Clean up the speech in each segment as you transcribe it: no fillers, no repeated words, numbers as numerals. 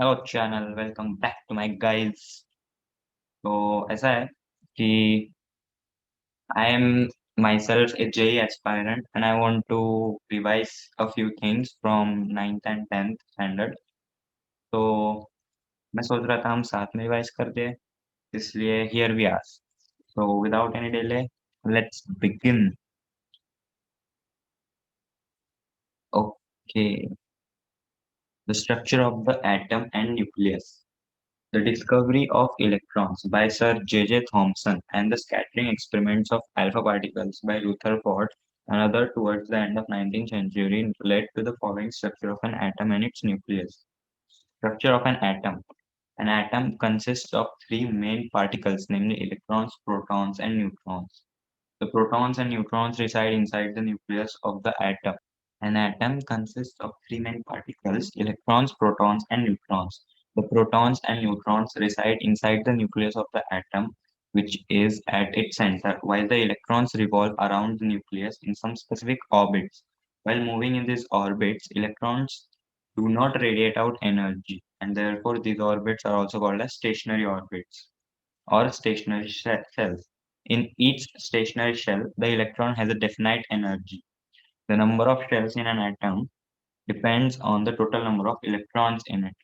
Hello channel, welcome back to my guys. तो ऐसा है कि I am myself a JEE aspirant and I want to revise a few things from 9th and 10th standard. तो मैं सोच रहा था हम साथ में रिवाइज कर दे, इसलिए here we are. So without any delay, let's begin. Okay, the structure of the atom and nucleus. The discovery of electrons by Sir J. J. Thomson and the scattering experiments of alpha particles by Rutherford and others towards the end of 19th century led to the following structure of an atom and its nucleus. Structure of an atom. An atom consists of three main particles, namely electrons, protons, and neutrons. The protons and neutrons reside inside the nucleus of the atom. An atom consists of three main particles, electrons, protons, and neutrons. The protons and neutrons reside inside the nucleus of the atom, which is at its center, while the electrons revolve around the nucleus in some specific orbits. While moving in these orbits, electrons do not radiate out energy, and therefore these orbits are also called as stationary orbits or stationary shells. In each stationary shell, the electron has a definite energy. The number of shells in an atom depends on the total number of electrons in it.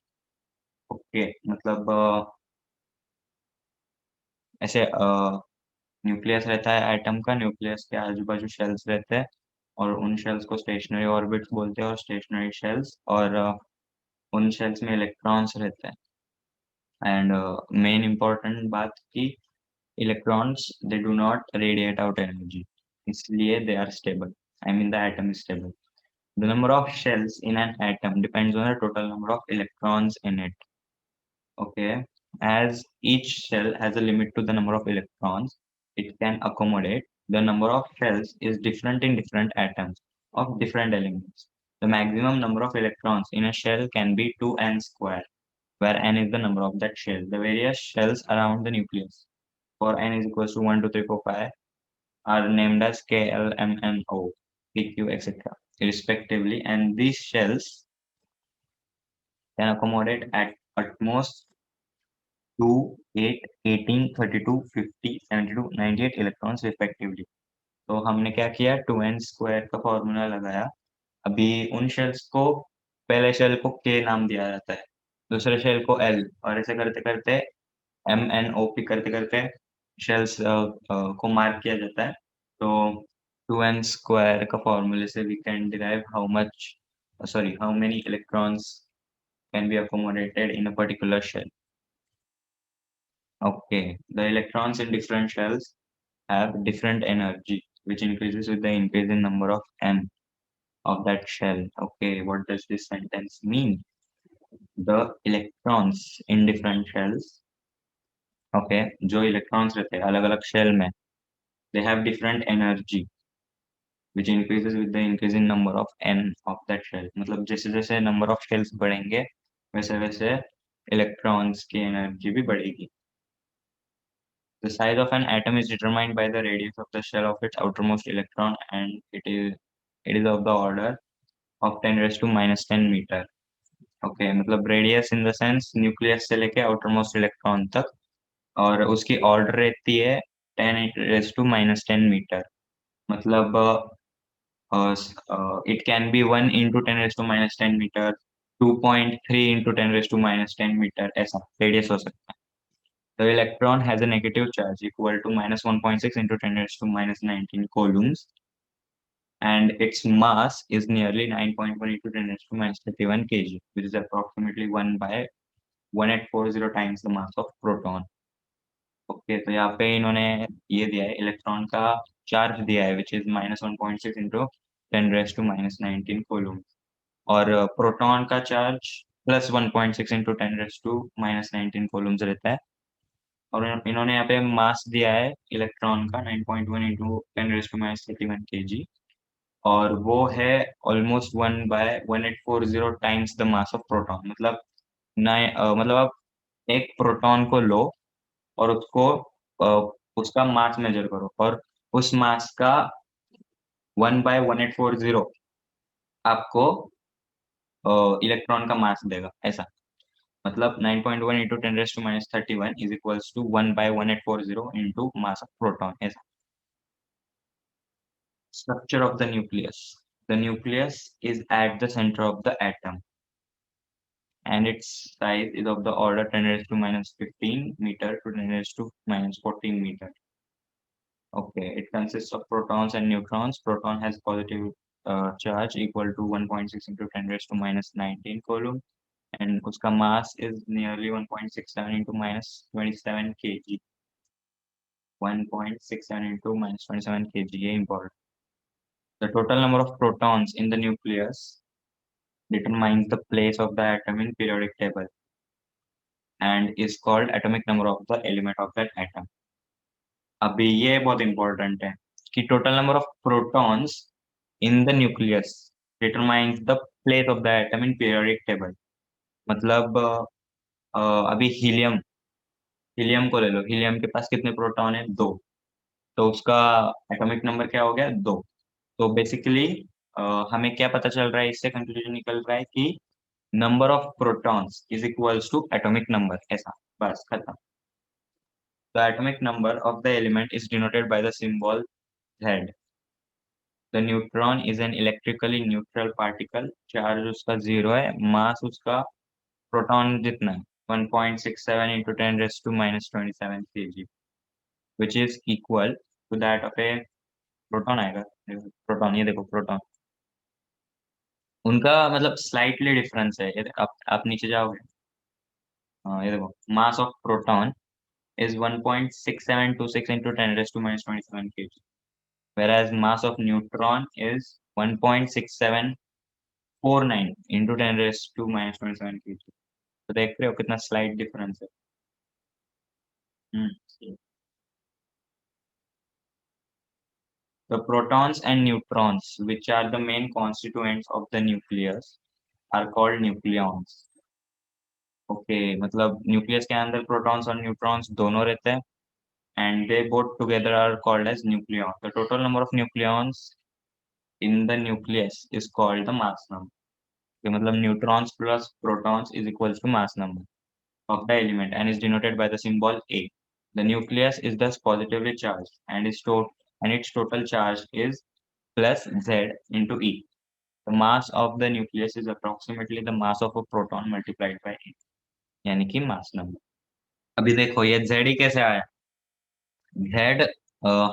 Okay, मतलब ऐसे nucleus रहता है atom का, nucleus के आजू बाजू shells रहते हैं और उन शेल्स को स्टेशनरी ऑर्बिट्स बोलते हैं और स्टेशनरी शेल्स, और उन शेल्स में इलेक्ट्रॉन्स रहते हैं। एंड मेन इंपॉर्टेंट बात कि electrons they do not radiate out energy, इसलिए they are stable. I mean the atom is stable. The number of shells in an atom depends on the total number of electrons in it. Okay, as each shell has a limit to the number of electrons it can accommodate, the number of shells is different in different atoms of different elements. The maximum number of electrons in a shell can be 2n square, where n is the number of that shell. The various shells around the nucleus for n is equals to 1, 2, 3, 4, 5 are named as K, L, M, N, O, P, Q, etc. respectively, and these shells can accommodate at most 2, 8, 18, 32, 50, 72, 98 electrons respectively. तो हमने क्या किया, 2n square का formula लगाया। अभी उन shells को, पहले शेल को k नाम दिया जाता है, दूसरे शेल को l, और ऐसे करते करते m n o p करते करते शेल्स को मार्क किया जाता है। तो 2n स्क्वायर का फॉर्मूले से we can derive how many electrons can be accommodated in a particular shell. Okay, the electrons in different shells have different energy, which increases with the increase in number of n of that shell. Okay, what does this sentence mean? The electrons in different shells, okay, जो electrons रहते हैं अलग अलग shell में, they have different energy, which increases with the increase in number of n of that shell. मतलब जैसे जैसे number of shells बढ़ेंगे, वैसे वैसे electrons की energy भी बढ़ेगी. The size of an atom is determined by the radius of the shell of its outermost electron, and it is of the order of 10 raised to minus 10 meter. Okay, मतलब radius in the sense nucleus से लेके outermost electron तक, और उसकी order रहती है 10 raised to minus 10 meter. मतलब it can be 1 into 10 raised to minus 10 meter, 2.3 into 10 raised to minus 10 meter, ऐसा radius हो सकता है. The electron has a negative charge equal to minus 1.6 into 10 raised to minus 19 coulombs, and its mass is nearly 9.1 into 10 raised to minus 31 kg, which is approximately 1 by 1840 times the mass of proton. Okay, तो यहाँ पे इन्होंने ये दिया है, electron का charge दिया है, which is minus 1.6 into 10 raise to minus 19 coulomb, और प्रोटॉन का charge plus 1.6 into 10 raise to minus 19 coulombs रहता है, और इन्होंने यहाँ पे मास दिया है इलेक्ट्रॉन का 9.1 into 10 raise to minus 31 kg, और वो है almost 1 by 1840 times the mass of proton. मतलब मतलब आप एक प्रोटॉन को लो और उसको उसका मास मेजर करो, और उस मास का 1/1840 आपको इलेक्ट्रॉन का मास देगा, ऐसा. मतलब 9.1 into 10⁻³ is equals to 1/1840 into mass of proton ऐसा. Structure of the nucleus. The nucleus is at the center of the atom and its size is of the order 10 raised to minus 15 meter to 10 raised to minus 14 meter. Okay, it consists of protons and neutrons. Proton has positive charge equal to 1.6 into 10 raised to minus 19 coulomb and uska mass is nearly 1.67 into minus 27 kg. 1.67 into minus 27 kg, ये important. The total number of protons in the nucleus determines the place of the atom in periodic table and is called atomic number of the element of that atom. अभी ये बहुत important है कि total number of protons in the nucleus determines the place of the atom in periodic table. मतलब अभी helium helium को ले लो. Helium के पास कितने प्रोटॉन है? दो. तो उसका एटॉमिक नंबर क्या हो गया? दो. तो बेसिकली हमें क्या पता चल रहा है? इससे कंक्लूजन निकल रहा है कि number of protons is equals to atomic number ऐसा. बस खत्म. The atomic number of the element is denoted by the symbol Z. The neutron is an electrically neutral particle. Charge उसका जीरो है. मास उसका प्रोटॉन जितना है 1.67 into 10 raised to minus 27 kg, which is equal to that of a proton आएगा. Proton, ये देखो proton. उनका मतलब स्लाइटली डिफरेंस है. आप नीचे जाओगे. हाँ, ये देखो मास of proton is 1.6726 into 10 raised to minus 27 kg, whereas mass of neutron is 1.6749 into 10 raised to minus 27 kg. तो देख रहे हो कितना स्लाइट डिफरेंस है. हम्म. The protons and neutrons, which are the main constituents of the nucleus, are called nucleons. Okay मतलब nucleus के अंदर protons और न्यूट्रॉन्स दोनों रहते हैं and they both together are called as nucleon. The total number of nucleons in the nucleus is called the mass number. Okay, मतलब neutrons plus protons is equals to mass number of the element and is denoted by the symbol A. The nucleus is thus positively charged and its total charge is plus Z into E. The mass of the nucleus is approximately the mass of a proton multiplied by A, यानी कि mass number. अभी देखो ये Z ही कैसे आया? Z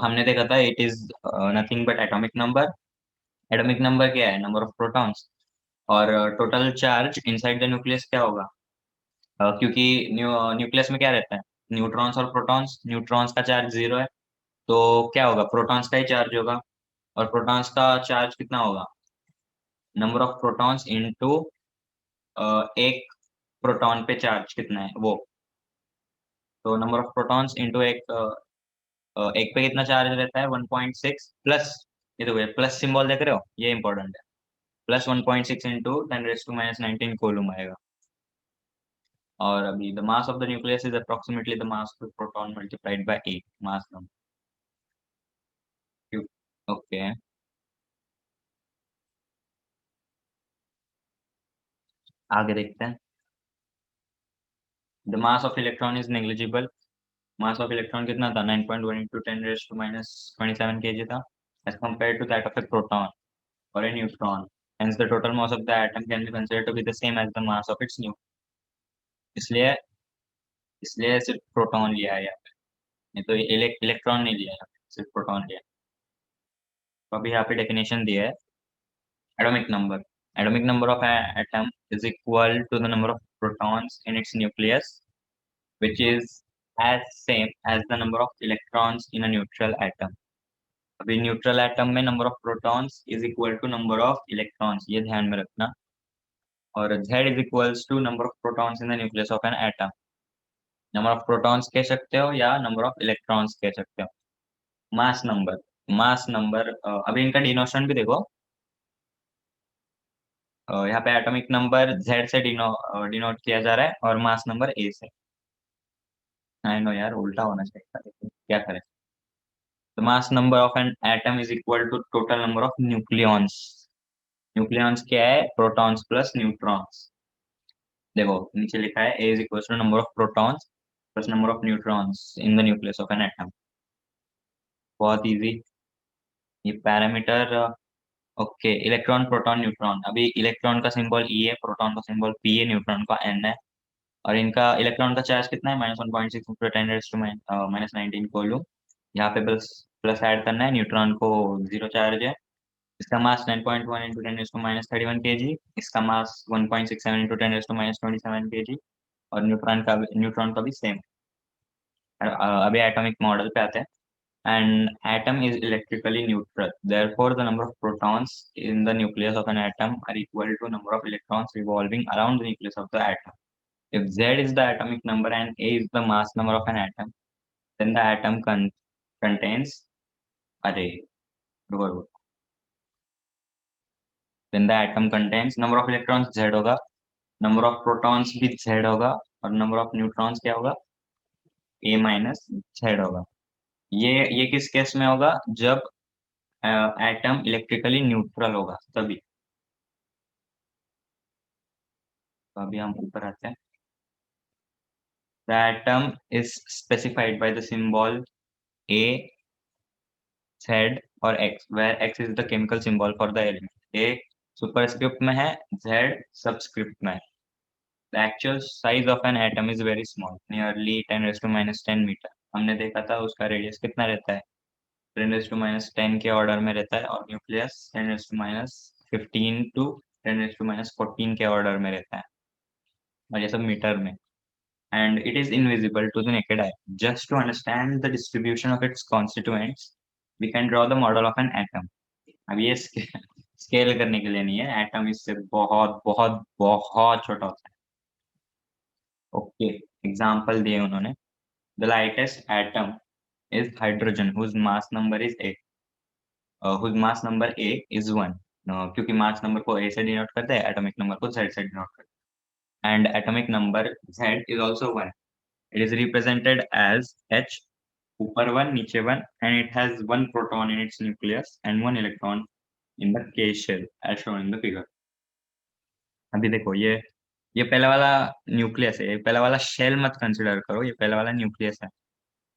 हमने देखा था it is nothing but atomic number. Atomic number क्या है? Number of protons. और total charge inside the nucleus क्या होगा? क्योंकि न्यूक्लियस में क्या रहता है? न्यूट्रॉन्स और प्रोटॉन्स. न्यूट्रॉन्स का चार्ज जीरो है तो क्या होगा? प्रोटॉन्स का ही चार्ज होगा. और प्रोटॉन्स का चार्ज कितना होगा? नंबर ऑफ प्रोटॉन्स इनटू एक प्रोटॉन पे चार्ज कितना है वो. तो नंबर ऑफ प्रोटॉन्स इनटू एक पे कितना चार्ज रहता है? 1.6 प्लस. ये देखो ये प्लस सिंबल देख रहे हो, ये इंपॉर्टेंट है. प्लस 1.6 इंटू 10⁻⁻19 कोलूम आएगा. और अभी the mass of the nucleus is approximately the mass of the proton multiplied by 8 mass number. Okay. आगे देखते हैं. The mass of electron is negligible. Mass of electron कितना था? 9.1 into 10 raise to minus 27 KG था as compare to that of a proton और a neutron. Hence the total mass of the atom can be considered to be the same as the mass of its nucleus. इसलिए इसलिए सिर्फ proton लिया है यहाँ पे, नहीं तो इलेक्ट्रॉन नहीं लिया है, सिर्फ प्रोटॉन लिया. तो अभी यहाँ पे डेफिनेशन दिया है. atomic number of an atom is equal to the number of protons in its nucleus, which is as same as the number of electrons in a neutral atom. अभी न्यूट्रल एटम में number of protons is equal to number of electrons, ये ध्यान में रखना. और Z is equals to number of protons in the nucleus of an atom. Number of protons कह सकते हो या नंबर ऑफ इलेक्ट्रॉन्स कह सकते हो. मास नंबर अभी इनका डिनोशन भी देखो. यहाँ पे एटॉमिक नंबर Z से डिनोट किया जा रहा है और मास नंबर A से. आई नो यार, उल्टा होना चाहिए था, लेकिन क्या करें. The mass number of an atom is equal to total number of nucleons. Nucleons क्या है? Protons plus neutrons. देखो नीचे लिखा है A is equal to number of protons plus number of neutrons in the nucleus of an atom. बहुत easy. ये parameter. Okay, electron proton neutron. अभी electron का सिंबल ई है, प्रोटॉन का सिंबल पी है, न्यूट्रॉन का एन है। और इनका इलेक्ट्रॉन का चार्ज कितना है? -1.6 × 10⁻⁻⁹ -19 यहाँ पे प्लस प्लस ऐड करना है। न्यूट्रॉन को जीरो चार्ज है। इसका मास 9.1 × 10⁻31 kg। इसका मास 1.67 × 10⁻27 kg। और न्यूट्रॉन का भी सेम। अभी एटॉमिक मॉडल पे आते हैं। An atom is electrically neutral. Therefore, the number of protons in the nucleus of an atom are equal to number of electrons revolving around the nucleus of the atom. If Z is the atomic number and A is the mass number of an atom, then the atom contains array. Then the atom contains number of electrons Z होगा, number of protons भी Z होगा, और number of neutrons क्या होगा? A minus Z होगा। ये किस case में होगा? जब एटम इलेक्ट्रिकली न्यूट्रल होगा तभी। तो अभी हम ऊपर आते हैं। The atom is specified by the symbol A, Z और X, where X is the chemical symbol for the element. A superscript में है, Z सबस्क्रिप्ट में है। The actual size of an atom is very small, nearly 10⁻⁻10 metre. हमने देखा था उसका radius कितना रहता है? 10⁻⁻10 के ऑर्डर में रहता है, और न्यूक्लियस 10⁻15 टू 10⁻14 के ऑर्डर में रहता है, और ये सब मीटर में। And it is invisible to the naked eye. Just to understand the distribution of its constituents, we can draw the model of an atom. अब ये स्केल करने के लिए नहीं है, एटम इससे बहुत बहुत बहुत छोटा होता है। ओके, एग्जांपल दिए उन्होंने। The lightest atom is hydrogen whose mass number is A. whose mass number A is 1. क्योंकि मास नंबर को A से डिनोट करते हैं, एटॉमिक नंबर को Z से डिनोट करते हैं। And atomic number Z is also 1. It is represented as H, ऊपर 1 नीचे 1, and it has one proton in its nucleus and one electron in the K shell as shown in the figure. अभी देखो ये पहला वाला nucleus है। ये पहला वाला शेल मत कंसिडर करो, ये पहला वाला न्यूक्लियस है।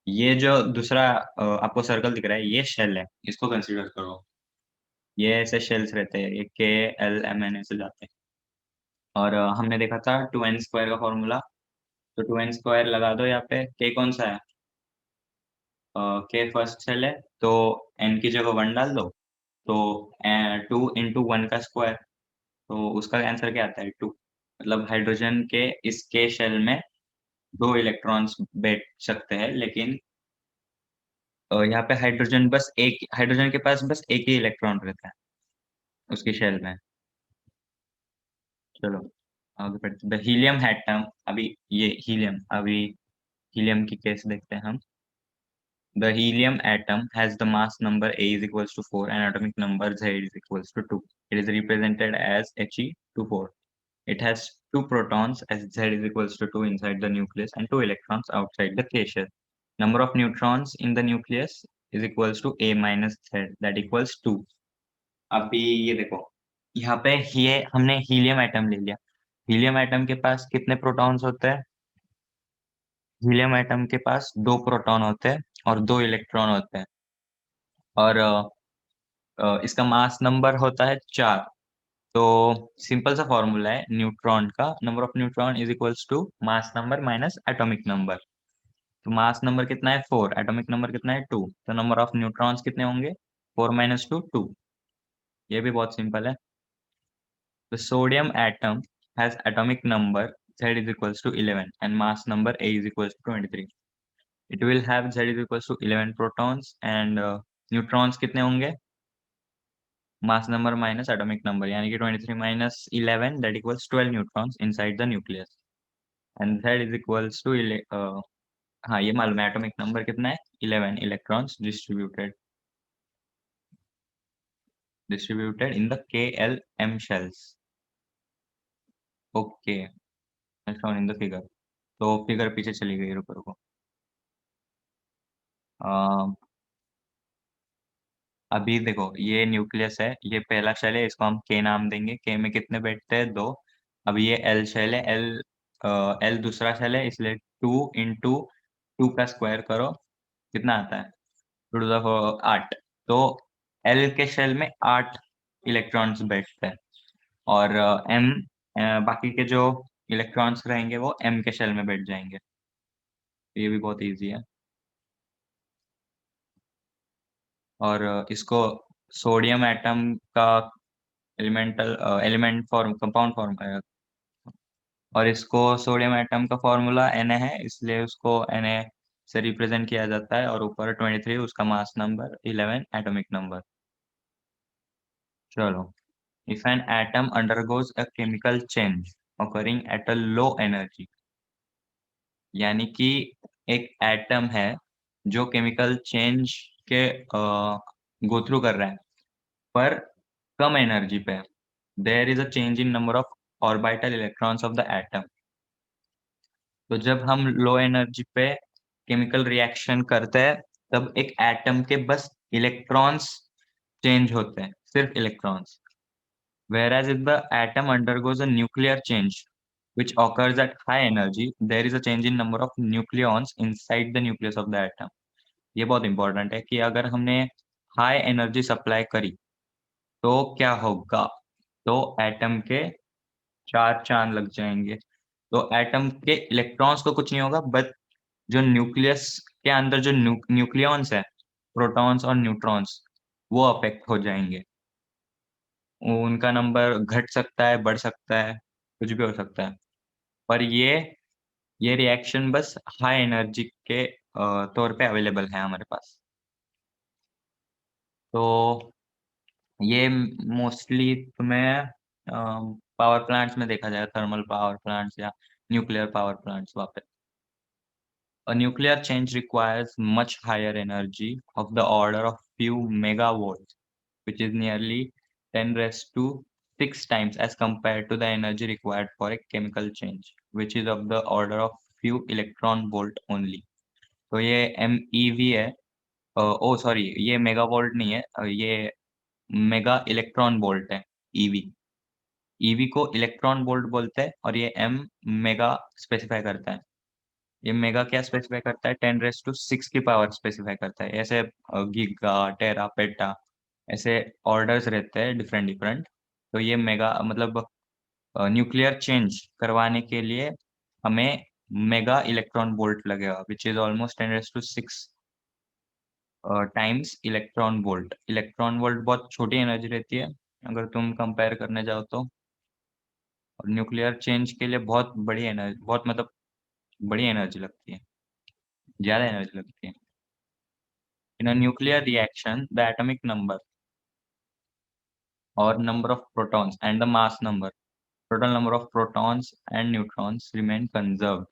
ये जो दूसरा आपको सर्कल दिख रहा है, ये शेल है, इसको कंसिडर करो। ये ऐसे शेल्स रहते हैं, ये K L M N से जाते हैं। और हमने देखा था 2n² का फॉर्मूला। तो 2n² लगा दो यहाँ पे। K कौन सा है? K फर्स्ट सेल है, तो n की जगह 1 डाल दो। तो 2 × 1 का स्क्वायर, तो उसका आंसर क्या आता है? 2। मतलब हाइड्रोजन के इस के शेल में 2 इलेक्ट्रॉन्स बैठ सकते हैं, लेकिन यहाँ पे हाइड्रोजन के पास बस एक ही इलेक्ट्रॉन रहता है उसकी शेल में। चलो आगे बढ़ते। The helium atom. अभी हीलियम की केस देखते हैं हम। The helium atom has the mass number A is equals to 4 and atomic number Z is equals to 2. It is represented as He24. It has 2 protons as Z is equals to 2 inside the nucleus and 2 electrons outside the K shell. Number of neutrons in the nucleus is equals to A minus Z, that equals 2. अभी ये देखो, यहाँ पे ये हमने helium atom ले लिया। Helium atom के पास कितने प्रोटॉन्स होते हैं? हीलियम एटम के पास 2 प्रोटॉन होते हैं और 2 इलेक्ट्रॉन होते हैं। और इसका मास नंबर होता है 4। तो सिंपल सा फॉर्मूला है न्यूट्रॉन का। Number of neutron is equals to mass number minus atomic number. तो मास नंबर कितना है? 4। एटॉमिक नंबर कितना है? 2। तो नंबर ऑफ न्यूट्रॉन्स कितने होंगे? 4 माइनस 2 2। ये भी बहुत सिंपल है। The sodium atom has atomic number Z is equals to 11 and mass number A is equals to 23. It will have Z is equals to 11 protons and neutrons कितने होंगे? Mass number minus atomic number, यानी कि 23 माइनस 11 that equals 12 neutrons inside the nucleus. And that is equals to हाँ, ये मालूम है atomic number कितना है? 11 electrons distributed in the KLM shells. Okay, shown in the figure. तो फिगर पीछे चली गई, रुको रुको। अभी देखो, ये न्यूक्लियस है, ये पहला शेल है, इसको हम K नाम देंगे। K में कितने बैठते हैं? 2। अब ये एल शेल है, एल दूसरा शेल है, इसलिए 2 × 2 का स्क्वायर करो, कितना आता है? 8। तो एल के शेल में 8 इलेक्ट्रॉन्स बैठते हैं, और एम बाकी के जो इलेक्ट्रॉन्स रहेंगे वो एम के शेल में बैठ जाएंगे। ये भी बहुत इजी है। और इसको सोडियम एटम का एलिमेंट फॉर्म, कंपाउंड फॉर्म का, और इसको सोडियम एटम का फॉर्मूला Na है, इसलिए उसको Na से रिप्रेजेंट किया जाता है, और ऊपर 23 उसका मास नंबर, 11 एटॉमिक नंबर। चलो, if an atom undergoes a chemical change occurring at a low energy, यानी कि एक एटम है जो केमिकल चेंज के गो थ्रू कर रहा है, पर कम एनर्जी पे। There is a change in number of orbital electrons of the atom. तो जब हम लो एनर्जी पे केमिकल रिएक्शन करते हैं, तब एक एटम के बस इलेक्ट्रॉन्स चेंज होते हैं, सिर्फ electrons. Whereas if the atom undergoes a nuclear change, which occurs at high energy, there is a change in number of nucleons inside the nucleus of the atom. ये बहुत important है कि अगर हमने high energy supply करी तो क्या होगा? तो एटम के 4 चांद लग जाएंगे। तो एटम के इलेक्ट्रॉन्स को कुछ नहीं होगा, बट जो न्यूक्लियस के अंदर जो न्यूक्लियॉन्स है, प्रोटॉन्स और न्यूट्रॉन्स, वो अफेक्ट हो जाएंगे। उनका नंबर घट सकता है, बढ़ सकता है, कुछ भी हो सकता है। पर ये रिएक्शन बस हाई एनर्जी के तौर पे अवेलेबल है हमारे पास। तो ये मोस्टली तुम्हें पावर प्लांट्स में देखा जाएगा, थर्मल पावर प्लांट्स या न्यूक्लियर पावर प्लांट्स वहाँ पे। A nuclear change requires much higher energy of the order of few megavolts, which is nearly 10 raised to 6 times as compared to the energy required for a chemical change, which is of the order of few electron volt only. तो ये MeV है, ओ sorry, ये megavolt नहीं है, ये mega electron volt है, EV. EV को electron volt बोलते हैं, और ये एम मेगा स्पेसिफाई करता है। ये मेगा क्या स्पेसिफाई करता है? 10 रेज़ टू 6 की पावर स्पेसिफाई करता है। ऐसे गीगा, टेरा, पेटा, ऐसे ऑर्डर्स रहते हैं डिफरेंट डिफरेंट। तो ये मेगा मतलब न्यूक्लियर चेंज करवाने के लिए हमें मेगा इलेक्ट्रॉन वोल्ट लगेगा, which is almost 10 raise to 6 times electron volt. Electron volt बहुत छोटी एनर्जी रहती है अगर तुम कंपेयर करने जाओ तो, और न्यूक्लियर चेंज के लिए बहुत बड़ी एनर्जी, बहुत मतलब बड़ी एनर्जी लगती है, ज़्यादा एनर्जी लगती है। In a nuclear reaction, the atomic number or number of protons and the mass number, total number of protons and neutrons remain conserved.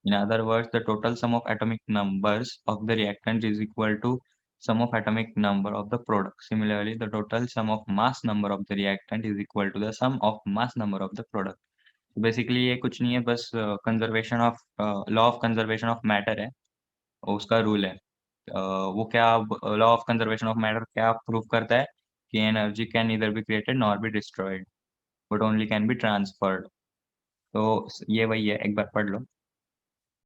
In other words, the total sum of atomic numbers of the reactant is equal to sum of atomic number of the product. Similarly, the total sum of mass number of the reactant is equal to the sum of mass number of the product. So basically ये कुछ नहीं है, बस conservation of law of conservation of matter है, और उसका rule है। वो क्या, law of conservation of matter क्या प्रूव करता है? कि energy can neither be created nor be destroyed, but only can be transferred. तो ये वही है, एक बार पढ़ लो।